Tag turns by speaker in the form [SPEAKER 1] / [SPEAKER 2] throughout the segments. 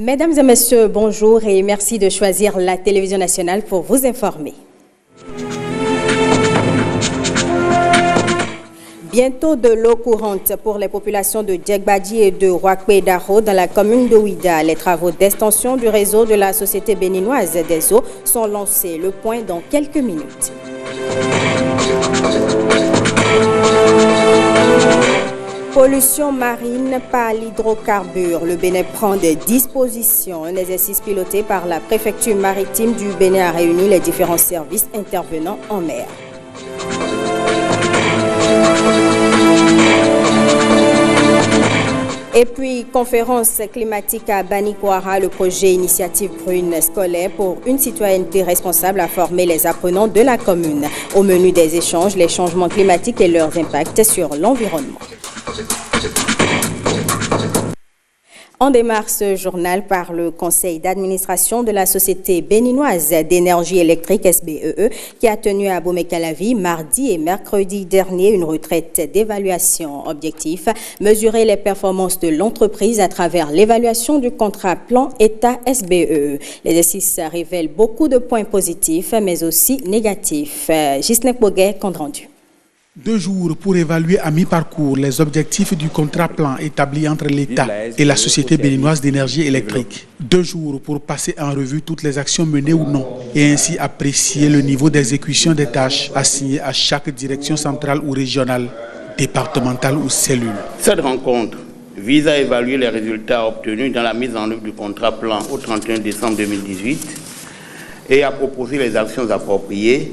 [SPEAKER 1] Mesdames et messieurs, bonjour et merci de choisir la télévision nationale pour vous informer. Bientôt de l'eau courante pour les populations de Djegbadji et de Ouakpé-Daro dans la commune de Ouida. Les travaux d'extension du réseau de la Société béninoise des eaux sont lancés. Le point dans quelques minutes. Pollution marine par l'hydrocarbure. Le Bénin prend des dispositions. Un exercice piloté par la préfecture maritime du Bénin a réuni les différents services intervenants en mer. Et puis, conférence climatique à Banikwara, le projet Initiative Brune scolaire pour une citoyenneté responsable a formé les apprenants de la commune. Au menu des échanges, les changements climatiques et leurs impacts sur l'environnement. On démarre ce journal par le conseil d'administration de la Société béninoise d'énergie électrique SBEE qui a tenu à Bomey-Calavi mardi et mercredi dernier une retraite d'évaluation. Objectif, mesurer les performances de l'entreprise à travers l'évaluation du contrat plan État SBEE. L'exercice révèle beaucoup de points positifs mais aussi négatifs. Ghislain Boguet, compte rendu.
[SPEAKER 2] 2 jours pour évaluer à mi-parcours les objectifs du contrat plan établi entre l'État et la Société béninoise d'énergie électrique. 2 jours pour passer en revue toutes les actions menées ou non et ainsi apprécier le niveau d'exécution des tâches assignées à chaque direction centrale ou régionale, départementale ou cellule.
[SPEAKER 3] Cette rencontre vise à évaluer les résultats obtenus dans la mise en œuvre du contrat plan au 31 décembre 2018 et à proposer les actions appropriées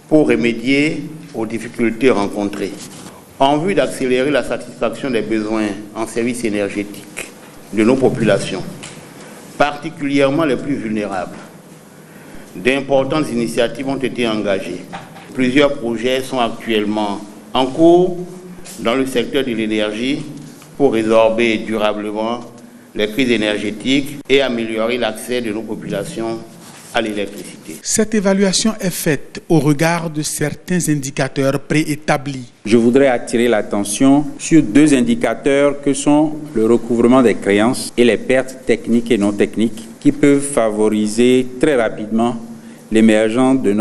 [SPEAKER 3] pour remédier aux difficultés rencontrées, en vue d'accélérer la satisfaction des besoins en services énergétiques de nos populations, particulièrement les plus vulnérables. D'importantes initiatives ont été engagées. Plusieurs projets sont actuellement en cours dans le secteur de l'énergie pour résorber durablement les crises énergétiques et améliorer l'accès de nos populations à l'électricité.
[SPEAKER 2] Cette évaluation est faite au regard de certains indicateurs préétablis.
[SPEAKER 4] Je voudrais attirer l'attention sur 2 indicateurs que sont le recouvrement des créances et les pertes techniques et non techniques qui peuvent favoriser très rapidement l'émergence de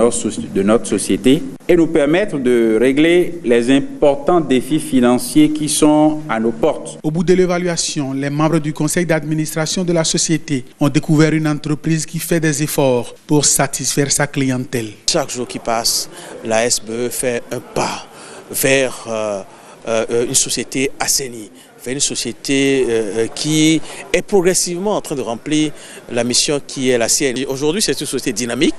[SPEAKER 4] notre société et nous permettre de régler les importants défis financiers qui sont à nos portes.
[SPEAKER 2] Au bout de l'évaluation, les membres du conseil d'administration de la société ont découvert une entreprise qui fait des efforts pour satisfaire sa clientèle.
[SPEAKER 5] Chaque jour qui passe, la SBE fait un pas vers une société assainie, vers une société qui est progressivement en train de remplir la mission qui est la sienne. Aujourd'hui, c'est une société dynamique.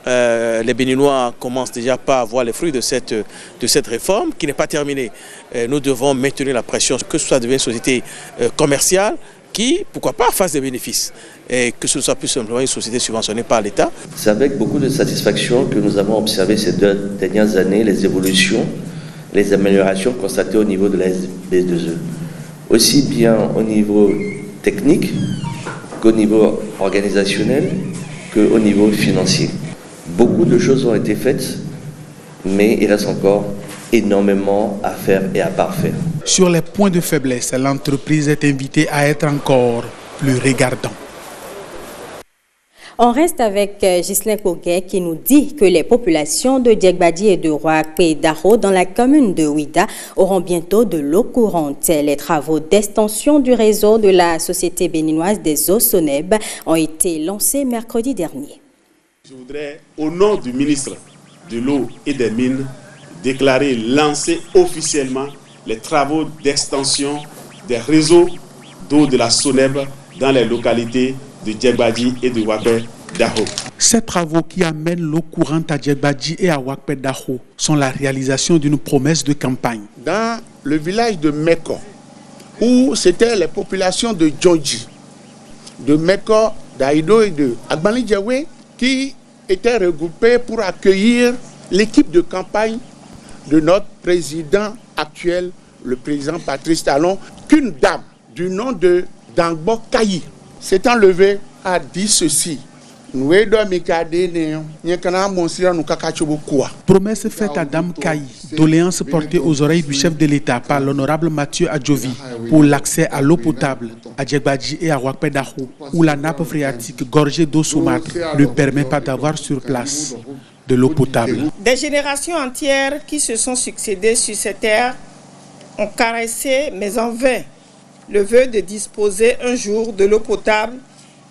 [SPEAKER 5] Les Béninois commencent déjà pas à voir les fruits de cette réforme qui n'est pas terminée. Nous devons maintenir la pression que ce soit devienne une société commerciale qui, pourquoi pas, fasse des bénéfices et que ce soit plus simplement une société subventionnée par l'État.
[SPEAKER 6] C'est avec beaucoup de satisfaction que nous avons observé ces 2 dernières années les évolutions, les améliorations constatées au niveau de la SB2E. Aussi bien au niveau technique qu'au niveau organisationnel qu'au niveau financier. Beaucoup de choses ont été faites, mais il reste encore énormément à faire et à parfaire.
[SPEAKER 2] Sur les points de faiblesse, l'entreprise est invitée à être encore plus regardante.
[SPEAKER 1] On reste avec Ghislain Boguet qui nous dit que les populations de Djegbadji et de Ouakpé-Daro dans la commune de Ouida auront bientôt de l'eau courante. Les travaux d'extension du réseau de la Société béninoise des eaux SONEB ont été lancés mercredi dernier.
[SPEAKER 7] Je voudrais, au nom du ministre de l'eau et des mines, déclarer lancer officiellement les travaux d'extension des réseaux d'eau de la SONEB dans les localités de Djegbadji et de Ouakpé-Daro.
[SPEAKER 2] Ces travaux qui amènent l'eau courante à Djegbadji et à Ouakpé-Daro sont la réalisation d'une promesse de campagne.
[SPEAKER 8] Dans le village de Meko, où c'était les populations de Djondji, de Meko, d'Aïdo et de Agbani Djaoué, qui étaient regroupés pour accueillir l'équipe de campagne de notre président actuel, le président Patrice Talon, qu'une dame du nom de Dangbo Kayi s'étant levée a dit ceci.
[SPEAKER 2] Promesse faite à Dame Kayi, doléance portée aux oreilles du chef de l'État par l'honorable Mathieu Adjovi pour l'accès à l'eau potable à Djegbadji et à Ouakpé-Dahou, où la nappe phréatique gorgée d'eau saumâtre ne permet pas d'avoir sur place de l'eau potable.
[SPEAKER 9] Des générations entières qui se sont succédées sur cette terre ont caressé, mais en vain, le vœu de disposer un jour de l'eau potable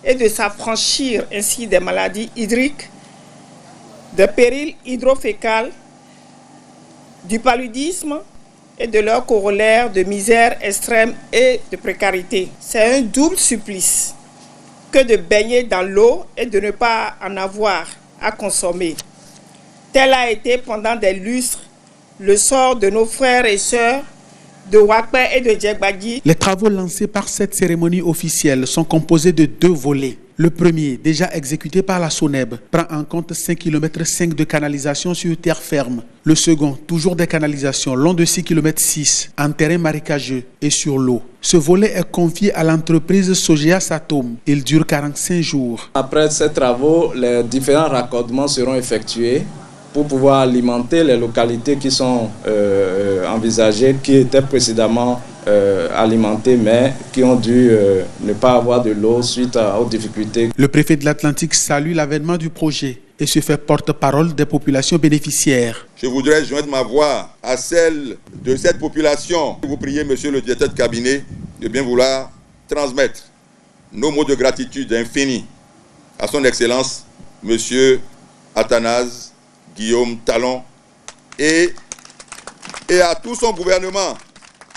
[SPEAKER 9] et de s'affranchir ainsi des maladies hydriques, des périls hydrofécals, du paludisme et de leur corollaire de misère extrême et de précarité. C'est un double supplice que de baigner dans l'eau et de ne pas en avoir à consommer. Tel a été pendant des lustres le sort de nos frères et sœurs de Ouakpé et de Djegbadji.
[SPEAKER 2] Les travaux lancés par cette cérémonie officielle sont composés de 2 volets. Le premier, déjà exécuté par la SONEB, prend en compte 5,5 km de canalisation sur terre ferme. Le second, toujours des canalisations long de 6,6 km en terrain marécageux et sur l'eau. Ce volet est confié à l'entreprise Sogea Satom. Il dure 45 jours.
[SPEAKER 10] Après ces travaux, les différents raccordements seront effectués pour pouvoir alimenter les localités qui sont envisagées, qui étaient précédemment alimentées, mais qui ont dû ne pas avoir de l'eau suite aux difficultés.
[SPEAKER 2] Le préfet de l'Atlantique salue l'avènement du projet et se fait porte-parole des populations bénéficiaires.
[SPEAKER 11] Je voudrais joindre ma voix à celle de cette population. Vous priez, monsieur le directeur de cabinet, de bien vouloir transmettre nos mots de gratitude infinie à son Excellence, monsieur Athanase Guillaume Talon, et à tout son gouvernement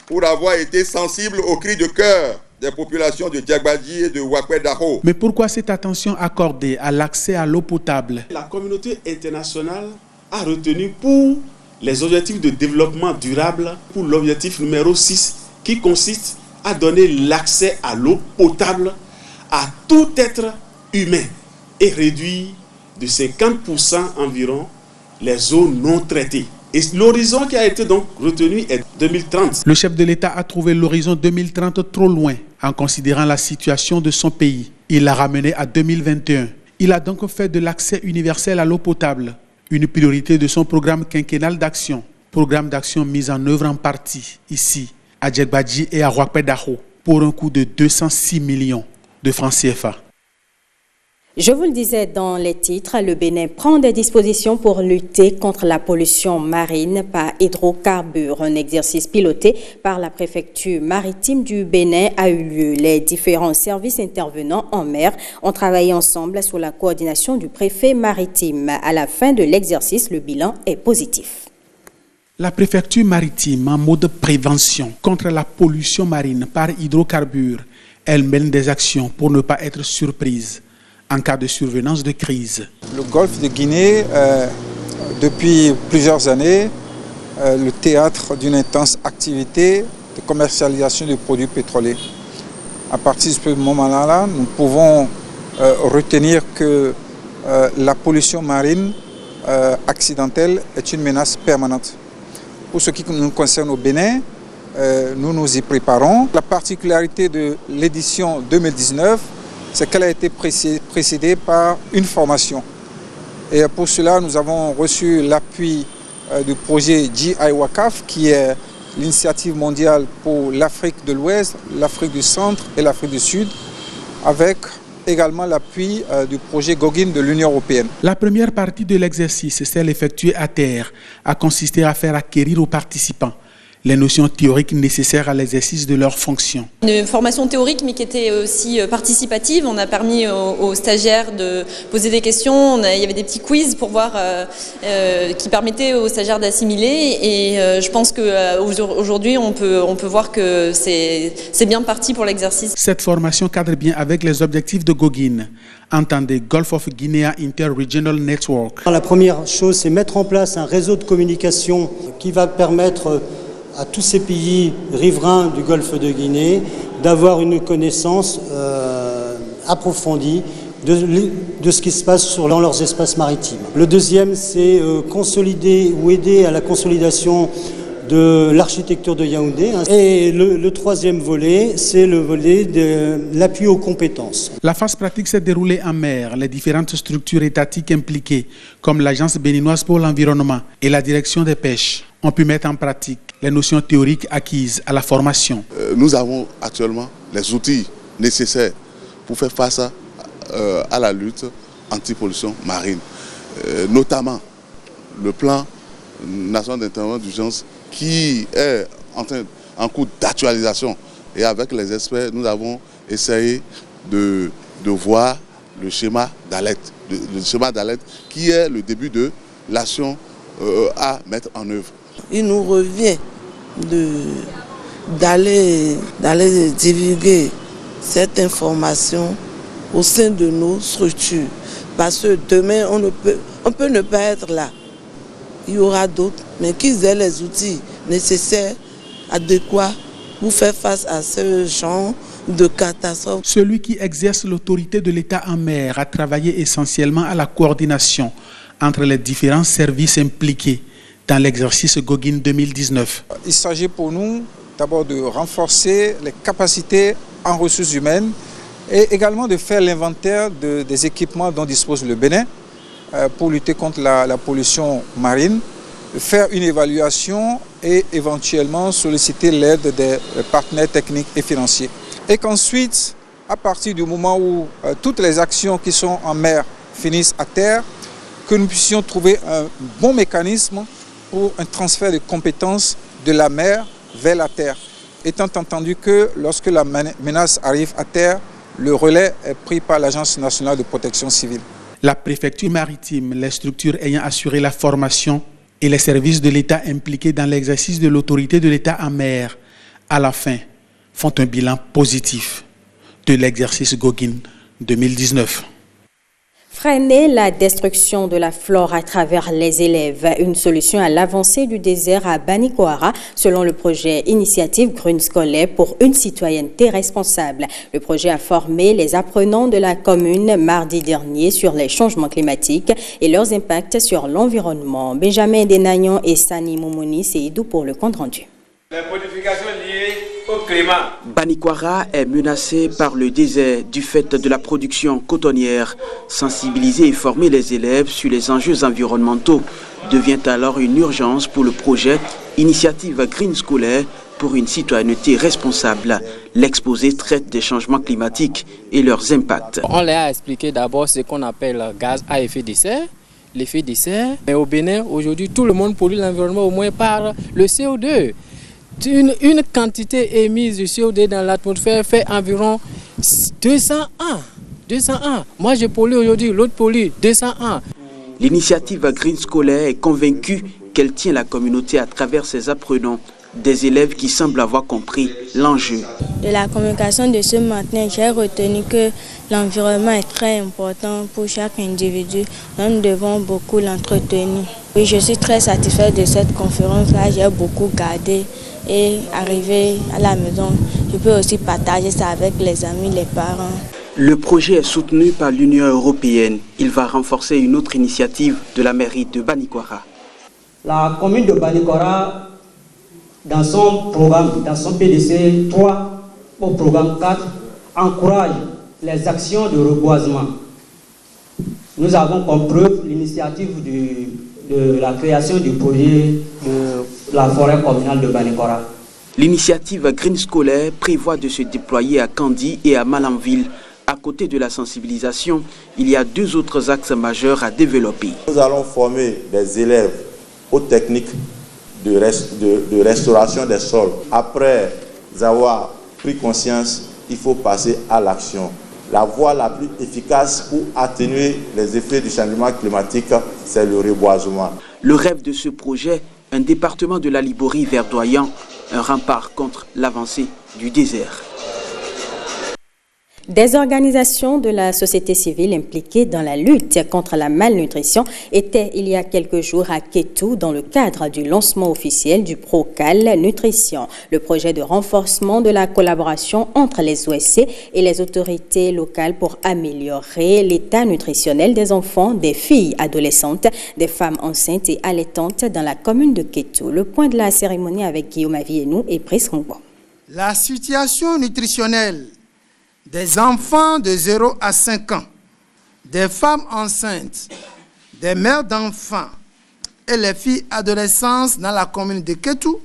[SPEAKER 11] pour avoir été sensible aux cris de cœur des populations de Djegbadji et de Ouakpé-Dahou.
[SPEAKER 2] Mais pourquoi cette attention accordée à l'accès à l'eau potable?
[SPEAKER 7] La communauté internationale a retenu pour les objectifs de développement durable, pour l'objectif numéro 6, qui consiste à donner l'accès à l'eau potable à tout être humain et réduire de 50% environ les eaux non traitées. Et l'horizon qui a été donc retenu est 2030.
[SPEAKER 2] Le chef de l'État a trouvé l'horizon 2030 trop loin en considérant la situation de son pays. Il l'a ramené à 2021. Il a donc fait de l'accès universel à l'eau potable une priorité de son programme quinquennal d'action. Programme d'action mis en œuvre en partie ici, à Djegbadji et à Ouakpé-Dahou, pour un coût de 206 millions de francs CFA.
[SPEAKER 1] Je vous le disais dans les titres, le Bénin prend des dispositions pour lutter contre la pollution marine par hydrocarbures. Un exercice piloté par la préfecture maritime du Bénin a eu lieu. Les différents services intervenants en mer ont travaillé ensemble sous la coordination du préfet maritime. À la fin de l'exercice, le bilan est positif.
[SPEAKER 2] La préfecture maritime, en mode prévention contre la pollution marine par hydrocarbures, elle mène des actions pour ne pas être surprise en cas de survenance de crise.
[SPEAKER 12] Le golfe de Guinée, depuis plusieurs années, le théâtre d'une intense activité de commercialisation de produits pétroliers. À partir de ce moment-là, nous pouvons retenir que la pollution marine accidentelle est une menace permanente. Pour ce qui nous concerne au Bénin, nous nous y préparons. La particularité de l'édition 2019, c'est qu'elle a été précédée par une formation. Et pour cela, nous avons reçu l'appui du projet GIWACAF, qui est l'initiative mondiale pour l'Afrique de l'Ouest, l'Afrique du Centre et l'Afrique du Sud, avec également l'appui du projet GOGIN de l'Union européenne.
[SPEAKER 2] La première partie de l'exercice, celle effectuée à terre, a consisté à faire acquérir aux participants les notions théoriques nécessaires à l'exercice de leurs fonctions.
[SPEAKER 13] Une formation théorique, mais qui était aussi participative. On a permis aux stagiaires de poser des questions. Il y avait des petits quiz pour voir, qui permettaient aux stagiaires d'assimiler. Et je pense qu'aujourd'hui, on peut voir que c'est bien parti pour l'exercice.
[SPEAKER 2] Cette formation cadre bien avec les objectifs de GOGIN. Entendez Gulf of Guinea Inter-Regional Network.
[SPEAKER 14] La première chose, c'est mettre en place un réseau de communication qui va permettre à tous ces pays riverains du golfe de Guinée d'avoir une connaissance approfondie de ce qui se passe dans leurs espaces maritimes. Le deuxième, c'est consolider ou aider à la consolidation de l'architecture de Yaoundé. Et le troisième volet, c'est le volet de l'appui aux compétences.
[SPEAKER 2] La phase pratique s'est déroulée en mer. Les différentes structures étatiques impliquées, comme l'Agence béninoise pour l'environnement et la direction des pêches, ont pu mettre en pratique les notions théoriques acquises à la formation.
[SPEAKER 15] Nous avons actuellement les outils nécessaires pour faire face à la lutte anti-pollution marine. Notamment le plan national d'intervention d'urgence qui est en cours d'actualisation. Et avec les experts, nous avons essayé de voir le schéma d'alerte. Le schéma d'alerte qui est le début de l'action à mettre en œuvre.
[SPEAKER 16] Il nous revient d'aller divulguer cette information au sein de nos structures. Parce que demain, on peut ne pas être là. Il y aura d'autres, mais qu'ils aient les outils nécessaires, adéquats, pour faire face à ce genre de catastrophe.
[SPEAKER 2] Celui qui exerce l'autorité de l'État en mer a travaillé essentiellement à la coordination entre les différents services impliqués dans l'exercice Gogin 2019.
[SPEAKER 12] Il s'agit pour nous d'abord de renforcer les capacités en ressources humaines et également de faire l'inventaire des équipements dont dispose le Bénin pour lutter contre la pollution marine, faire une évaluation et éventuellement solliciter l'aide des partenaires techniques et financiers. Et qu'ensuite, à partir du moment où toutes les actions qui sont en mer finissent à terre, que nous puissions trouver un bon mécanisme pour un transfert de compétences de la mer vers la terre. Étant entendu que lorsque la menace arrive à terre, le relais est pris par l'Agence nationale de protection civile.
[SPEAKER 2] La préfecture maritime, les structures ayant assuré la formation et les services de l'État impliqués dans l'exercice de l'autorité de l'État en mer, à la fin, font un bilan positif de l'exercice Gogin 2019.
[SPEAKER 1] Freiner la destruction de la flore à travers les élèves, une solution à l'avancée du désert à Banikoara, selon le projet Initiative Green Scolaire pour une citoyenneté responsable. Le projet a formé les apprenants de la commune mardi dernier sur les changements climatiques et leurs impacts sur l'environnement. Benjamin Denagnon et Sani Moumouni Seydou pour le compte rendu.
[SPEAKER 17] Les modifications liées au climat.
[SPEAKER 18] Banikoara est menacé par le désert du fait de la production cotonnière. Sensibiliser et former les élèves sur les enjeux environnementaux devient alors une urgence pour le projet Initiative Green Scolaire pour une citoyenneté responsable. L'exposé traite des changements climatiques et leurs impacts.
[SPEAKER 19] On leur a expliqué d'abord ce qu'on appelle gaz à effet de serre. L'effet de serre. Mais au Bénin, aujourd'hui, tout le monde pollue l'environnement au moins par le CO2. Une quantité émise de CO2 dans l'atmosphère fait environ 200 ans. 200 ans. Moi, je pollue aujourd'hui, l'autre pollue 200 ans.
[SPEAKER 18] L'initiative Green Scolaire est convaincue qu'elle tient la communauté à travers ses apprenants, des élèves qui semblent avoir compris l'enjeu.
[SPEAKER 20] De la communication de ce matin, j'ai retenu que l'environnement est très important pour chaque individu. Nous devons beaucoup l'entretenir. Oui, je suis très satisfaite de cette conférence-là. J'ai beaucoup gardé et arrivé à la maison, je peux aussi partager ça avec les amis, les parents.
[SPEAKER 18] Le projet est soutenu par l'Union européenne. Il va renforcer une autre initiative de la mairie de Banikoara.
[SPEAKER 21] La commune de Banikoara, dans son programme, dans son PDC 3 au programme 4, encourage les actions de reboisement. Nous avons comme preuve l'initiative de la création du projet de la forêt communale de Banikoara.
[SPEAKER 18] L'initiative Green Scolaire prévoit de se déployer à Kandi et à Malanville. À côté de la sensibilisation, il y a deux autres axes majeurs à développer.
[SPEAKER 22] Nous allons former des élèves aux techniques de restauration des sols. Après avoir pris conscience, il faut passer à l'action. La voie la plus efficace pour atténuer les effets du changement climatique, c'est le reboisement.
[SPEAKER 18] Le rêve de ce projet, un département de la Liborie verdoyant, un rempart contre l'avancée du désert.
[SPEAKER 1] Des organisations de la société civile impliquées dans la lutte contre la malnutrition étaient il y a quelques jours à Kétou dans le cadre du lancement officiel du Procal Nutrition, le projet de renforcement de la collaboration entre les OSC et les autorités locales pour améliorer l'état nutritionnel des enfants, des filles adolescentes, des femmes enceintes et allaitantes dans la commune de Kétou. Le point de la cérémonie avec Guillaume Avienou et Brice Rongbo.
[SPEAKER 23] La situation nutritionnelle des enfants de 0 à 5 ans, des femmes enceintes, des mères d'enfants et les filles adolescentes dans la commune de Kétou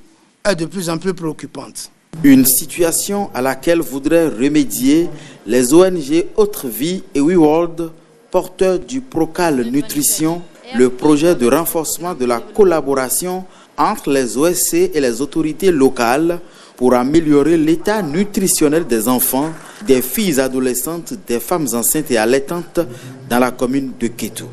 [SPEAKER 23] est de plus en plus préoccupante.
[SPEAKER 3] Une situation à laquelle voudraient remédier les ONG Autre Vie et WeWorld, porteurs du Procal Nutrition, le projet de renforcement de la collaboration entre les OSC et les autorités locales pour améliorer l'état nutritionnel des enfants, des filles adolescentes, des femmes enceintes et allaitantes dans la commune de Kétou.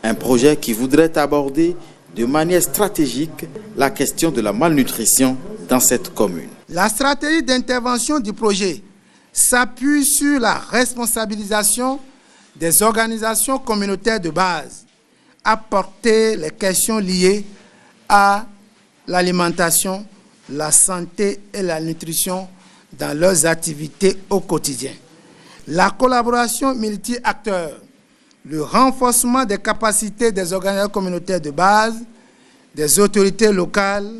[SPEAKER 3] Un projet qui voudrait aborder de manière stratégique la question de la malnutrition dans cette commune.
[SPEAKER 23] La stratégie d'intervention du projet s'appuie sur la responsabilisation des organisations communautaires de base, apporter les questions liées à l'alimentation, la santé et la nutrition dans leurs activités au quotidien. La collaboration multi-acteurs, le renforcement des capacités des organisations communautaires de base, des autorités locales,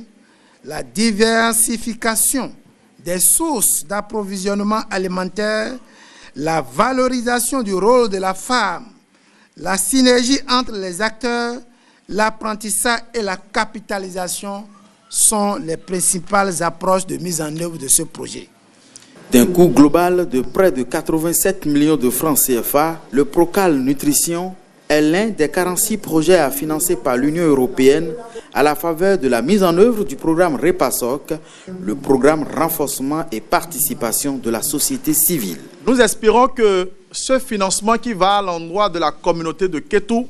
[SPEAKER 23] la diversification des sources d'approvisionnement alimentaire, la valorisation du rôle de la femme, la synergie entre les acteurs, l'apprentissage et la capitalisation sont les principales approches de mise en œuvre de ce projet.
[SPEAKER 3] D'un coût global de près de 87 millions de francs CFA, le Procal Nutrition est l'un des 46 projets à financer par l'Union européenne à la faveur de la mise en œuvre du programme REPASOC, le programme renforcement et participation de la société civile.
[SPEAKER 4] Nous espérons que ce financement qui va à l'endroit de la communauté de Kétou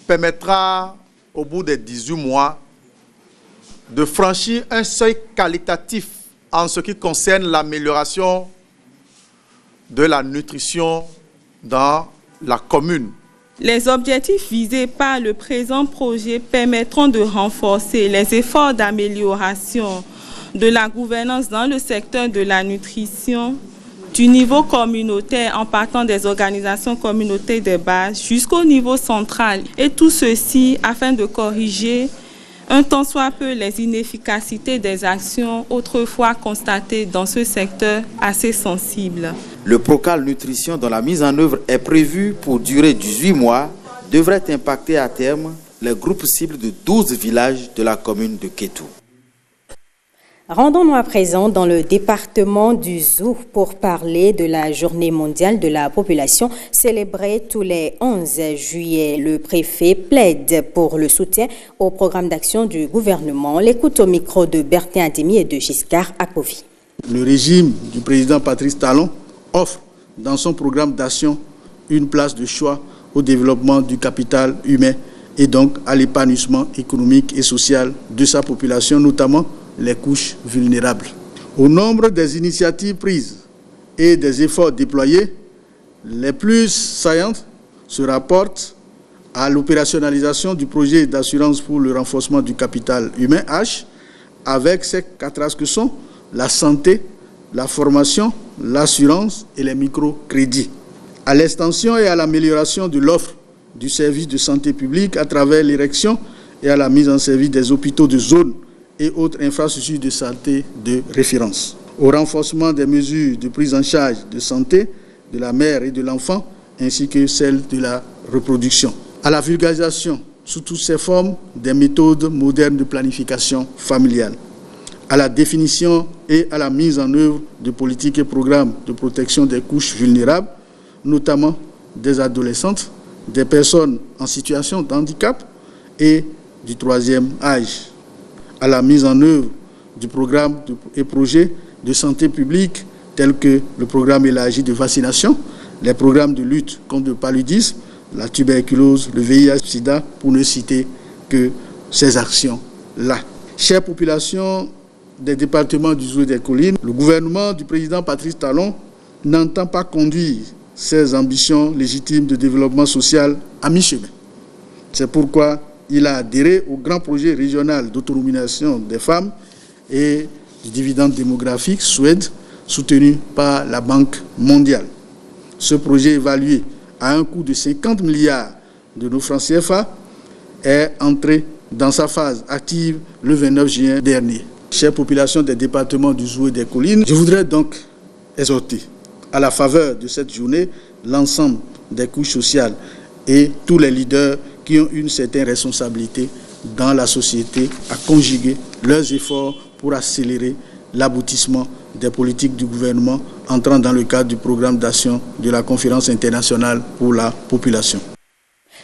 [SPEAKER 4] permettra, au bout des 18 mois, de franchir un seuil qualitatif en ce qui concerne l'amélioration de la nutrition dans la commune.
[SPEAKER 5] Les objectifs visés par le présent projet permettront de renforcer les efforts d'amélioration de la gouvernance dans le secteur de la nutrition, du niveau communautaire en partant des organisations communautaires de base jusqu'au niveau central. Et tout ceci afin de corriger un tant soit peu les inefficacités des actions autrefois constatées dans ce secteur assez sensible.
[SPEAKER 3] Le Procal Nutrition, dont la mise en œuvre est prévue pour durer 18 mois, devrait impacter à terme les groupes cibles de 12 villages de la commune de Kétou.
[SPEAKER 1] Rendons-nous à présent dans le département du Zou pour parler de la journée mondiale de la population célébrée tous les 11 juillet. Le préfet plaide pour le soutien au programme d'action du gouvernement. L'écoute au micro de Bertin Ademi et de Giscard Akovi.
[SPEAKER 8] Le régime du président Patrice Talon offre dans son programme d'action une place de choix au développement du capital humain et donc à l'épanouissement économique et social de sa population, notamment les couches vulnérables. Au nombre des initiatives prises et des efforts déployés, les plus saillantes se rapportent à l'opérationnalisation du projet d'assurance pour le renforcement du capital humain H, avec ses 4 axes que sont la santé, la formation, l'assurance et les microcrédits. À l'extension et à l'amélioration de l'offre du service de santé publique à travers l'érection et à la mise en service des hôpitaux de zone et autres infrastructures de santé de référence. Au renforcement des mesures de prise en charge de santé de la mère et de l'enfant, ainsi que celles de la reproduction. À la vulgarisation, sous toutes ses formes, des méthodes modernes de planification familiale. À la définition et à la mise en œuvre de politiques et programmes de protection des couches vulnérables, notamment des adolescentes, des personnes en situation de handicap et du 3e âge. À la mise en œuvre du programme et projets de santé publique tels que le programme élargi de vaccination, les programmes de lutte contre le paludisme, la tuberculose, le VIH-Sida, pour ne citer que ces actions-là. Chère population des départements du Zou et des Collines, le gouvernement du président Patrice Talon n'entend pas conduire ses ambitions légitimes de développement social à mi-chemin. C'est pourquoi il a adhéré au grand projet régional d'autonomisation des femmes et du dividende démographique Suède, soutenu par la Banque mondiale. Ce projet, évalué à un coût de 50 milliards de nos francs CFA, est entré dans sa phase active le 29 juin dernier. Chère population des départements du Zou et des Collines, je voudrais donc exhorter à la faveur de cette journée l'ensemble des couches sociales et tous les leaders qui ont une certaine responsabilité dans la société à conjuguer leurs efforts pour accélérer
[SPEAKER 23] l'aboutissement des politiques du gouvernement entrant dans le cadre du programme d'action de la Conférence internationale pour la population.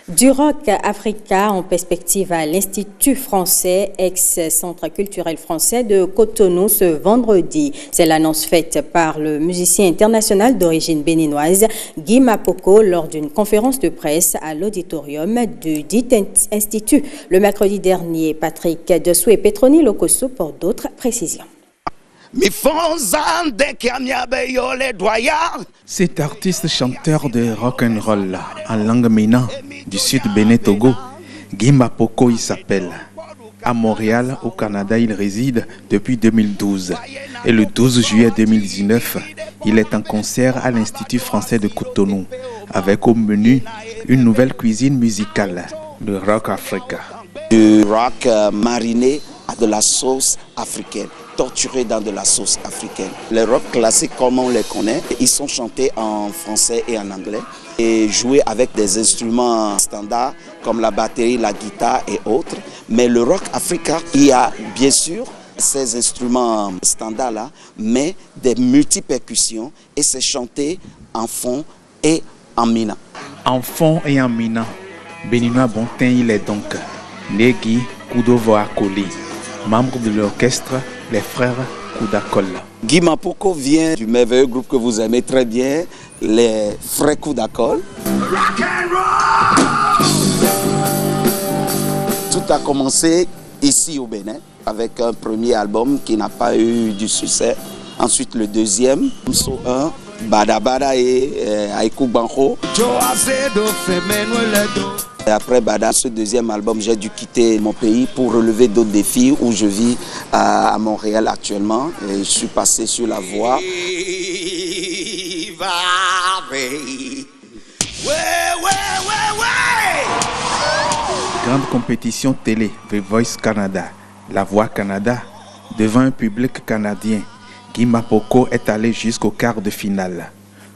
[SPEAKER 1] Du rock Africa en perspective à l'Institut français, ex-centre culturel français de Cotonou ce vendredi. C'est l'annonce faite par le musicien international d'origine béninoise Guy Mapoko lors d'une conférence de presse à l'auditorium du dit institut. Le mercredi dernier, Patrick Dessou et Petroni Lokoso pour d'autres précisions.
[SPEAKER 6] Cet artiste chanteur de rock'n'roll en langue mina du sud Bénin Togo, Guy Mapoko il s'appelle. À Montréal, au Canada, il réside depuis 2012. Et le 12 juillet 2019, il est en concert à l'Institut français de Cotonou, avec au menu une nouvelle cuisine musicale, le rock Africa.
[SPEAKER 9] Du rock mariné à de la sauce africaine, torturé dans de la sauce africaine. Les rock classiques comme on les connaît, ils sont chantés en français et en anglais et joués avec des instruments standards comme la batterie, la guitare et autres. Mais le rock africain, il y a bien sûr ces instruments standards-là, mais des multi-percussions et c'est chanté en fond et en mina.
[SPEAKER 6] En fond et en mina, Béninois Bontin il est donc Negi Kudovo Akoli, membre de l'orchestre Les Frères Koudakol.
[SPEAKER 9] Guy Mapoko vient du merveilleux groupe que vous aimez très bien, les Frères Koudakol. Tout a commencé ici au Bénin avec un premier album qui n'a pas eu du succès. Ensuite le deuxième, So 1, Bada Bada et Aikou Banho. Et après Bada, ce deuxième album, j'ai dû quitter mon pays pour relever d'autres défis où je vis à Montréal actuellement. Et je suis passé sur la voie.
[SPEAKER 6] Grande compétition télé, The Voice Canada, La Voix Canada, devant un public canadien. Guy Mapoko est allé jusqu'au quart de finale.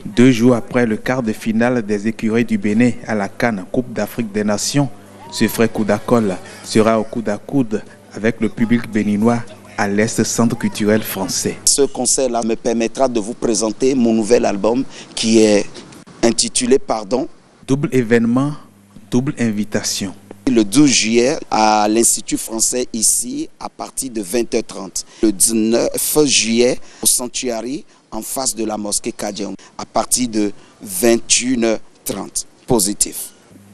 [SPEAKER 6] 2 jours après le quart de finale des écuries du Bénin à la CAN Coupe d'Afrique des Nations, ce frère Koudakol sera au coude à coude avec le public béninois à l'Est Centre culturel français.
[SPEAKER 9] Ce concert-là me permettra de vous présenter mon nouvel album qui est intitulé Pardon.
[SPEAKER 6] Double événement, double invitation.
[SPEAKER 9] Le 12 juillet à l'Institut français ici à partir de 20h30. Le 19 juillet au Sanctuary en face de la mosquée Kadjem à partir de 21h30. Positif.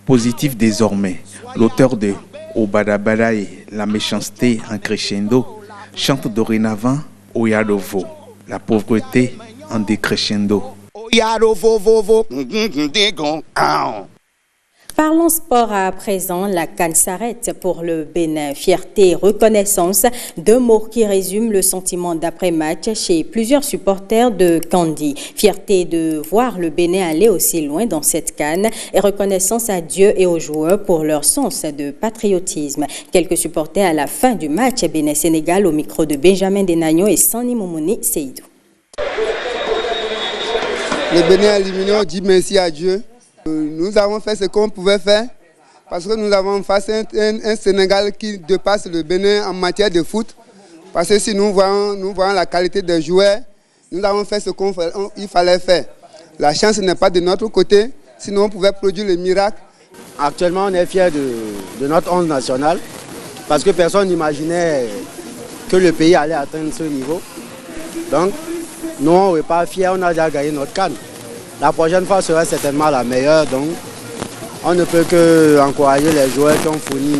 [SPEAKER 6] Positif désormais. L'auteur de Obadabada et La méchanceté en crescendo chante dorénavant Oyadovo, la pauvreté en décrescendo.
[SPEAKER 1] Parlons sport à présent. La CAN s'arrête pour le Bénin. Fierté et reconnaissance, 2 mots qui résument le sentiment d'après-match chez plusieurs supporters de Kandi. Fierté de voir le Bénin aller aussi loin dans cette CAN et reconnaissance à Dieu et aux joueurs pour leur sens de patriotisme. Quelques supporters à la fin du match Bénin-Sénégal au micro de Benjamin Denagno et Sani Momouni Seydou.
[SPEAKER 10] Le Bénin a éliminé, on dit merci à Dieu. Nous avons fait ce qu'on pouvait faire parce que nous avons face un Sénégal qui dépasse le Bénin en matière de foot. Parce que si nous voyons la qualité des joueurs, nous avons fait ce qu'il fallait faire. La chance n'est pas de notre côté, sinon on pouvait produire le miracle.
[SPEAKER 24] Actuellement, on est fiers de notre 11 national parce que personne n'imaginait que le pays allait atteindre ce niveau. Donc, nous, on n'est pas fiers, on a déjà gagné notre CAN. La prochaine fois sera certainement la meilleure, donc on ne peut que encourager les joueurs qui ont fourni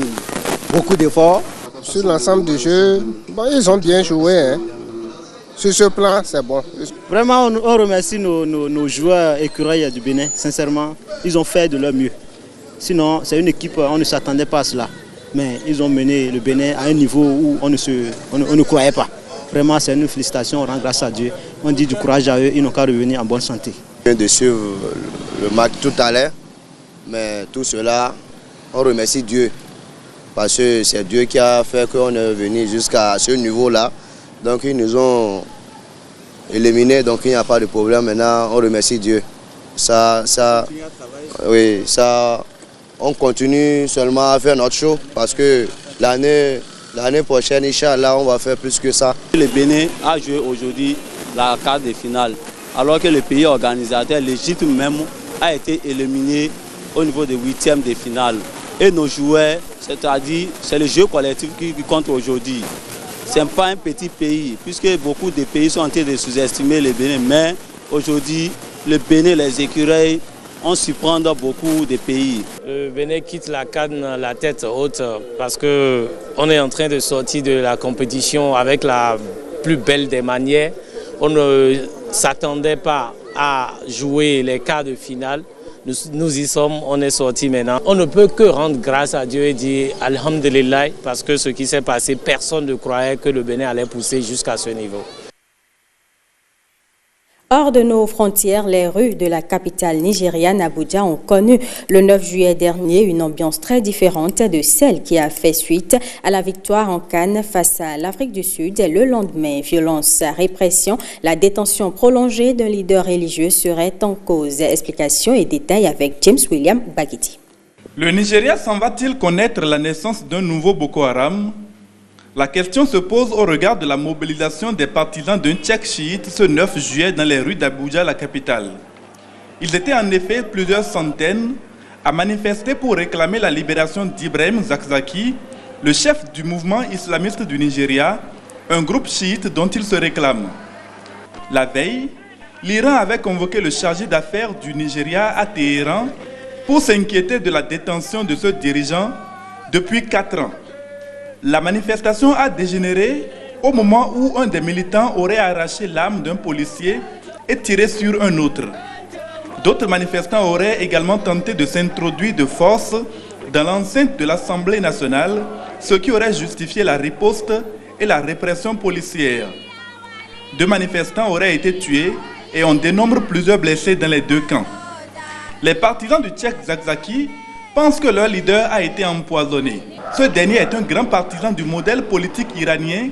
[SPEAKER 24] beaucoup d'efforts.
[SPEAKER 25] Sur l'ensemble du jeu, ils ont bien joué. Hein. Sur ce plan, c'est bon.
[SPEAKER 24] Vraiment, on remercie nos joueurs écureuils du Bénin. Sincèrement, ils ont fait de leur mieux. Sinon, c'est une équipe, on ne s'attendait pas à cela. Mais ils ont mené le Bénin à un niveau où on ne croyait pas. Vraiment, c'est une félicitation, on rend grâce à Dieu. On dit du courage à eux, ils n'ont qu'à revenir en bonne santé.
[SPEAKER 25] Je viens de suivre le match tout à l'heure, mais tout cela, on remercie Dieu. Parce que c'est Dieu qui a fait qu'on est venu jusqu'à ce niveau-là. Donc ils nous ont éliminés, donc il n'y a pas de problème. Maintenant, on remercie Dieu. On continue seulement à faire notre show parce que l'année L'année prochaine, Inch'Allah, on va faire plus que ça.
[SPEAKER 7] Le Bénin a joué aujourd'hui la quart de finale, alors que le pays organisateur, l'Égypte même, a été éliminé au niveau des 8e de finale. Et nos joueurs, c'est-à-dire, c'est le jeu collectif qui compte aujourd'hui. Ce n'est pas un petit pays, puisque beaucoup de pays sont en train de sous-estimer le Bénin, mais aujourd'hui, le Bénin, les écureuils, on surprend beaucoup de pays.
[SPEAKER 11] Le Bénin quitte la CAN la tête haute parce qu'on est en train de sortir de la compétition avec la plus belle des manières. On ne s'attendait pas à jouer les quarts de finale. Nous y sommes, on est sortis maintenant. On ne peut que rendre grâce à Dieu et dire Alhamdulillah, parce que ce qui s'est passé, personne ne croyait que le Bénin allait pousser jusqu'à ce niveau.
[SPEAKER 1] Hors de nos frontières, les rues de la capitale nigériane, Abuja, ont connu le 9 juillet dernier une ambiance très différente de celle qui a fait suite à la victoire en CAN face à l'Afrique du Sud. Le lendemain, violence, répression, la détention prolongée d'un leader religieux serait en cause. Explications et détails avec James William Bagiti.
[SPEAKER 13] Le Nigeria s'en va-t-il connaître la naissance d'un nouveau Boko Haram ? La question se pose au regard de la mobilisation des partisans d'un Tchèque chiite ce 9 juillet dans les rues d'Abuja, la capitale. Ils étaient en effet plusieurs centaines à manifester pour réclamer la libération d'Ibrahim Zakzaki, le chef du mouvement islamiste du Nigeria, un groupe chiite dont il se réclame. La veille, l'Iran avait convoqué le chargé d'affaires du Nigeria à Téhéran pour s'inquiéter de la détention de ce dirigeant depuis 4 ans. La manifestation a dégénéré au moment où un des militants aurait arraché l'arme d'un policier et tiré sur un autre. D'autres manifestants auraient également tenté de s'introduire de force dans l'enceinte de l'Assemblée nationale, ce qui aurait justifié la riposte et la répression policière. 2 manifestants auraient été tués et on dénombre plusieurs blessés dans les 2 camps. Les partisans du Tchèque Zakzaki pensent que leur leader a été empoisonné. Ce dernier est un grand partisan du modèle politique iranien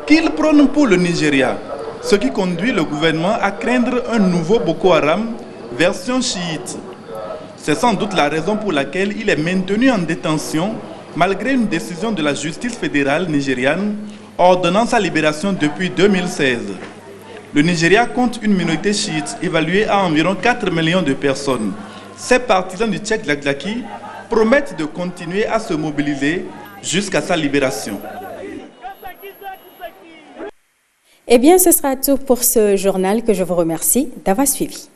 [SPEAKER 13] qu'il prône pour le Nigeria, ce qui conduit le gouvernement à craindre un nouveau Boko Haram version chiite. C'est sans doute la raison pour laquelle il est maintenu en détention malgré une décision de la justice fédérale nigériane ordonnant sa libération depuis 2016. Le Nigeria compte une minorité chiite évaluée à environ 4 millions de personnes. Ces partisans du Tchèque Zakzaki promettent de continuer à se mobiliser jusqu'à sa libération.
[SPEAKER 1] Eh bien, ce sera tout pour ce journal que je vous remercie d'avoir suivi.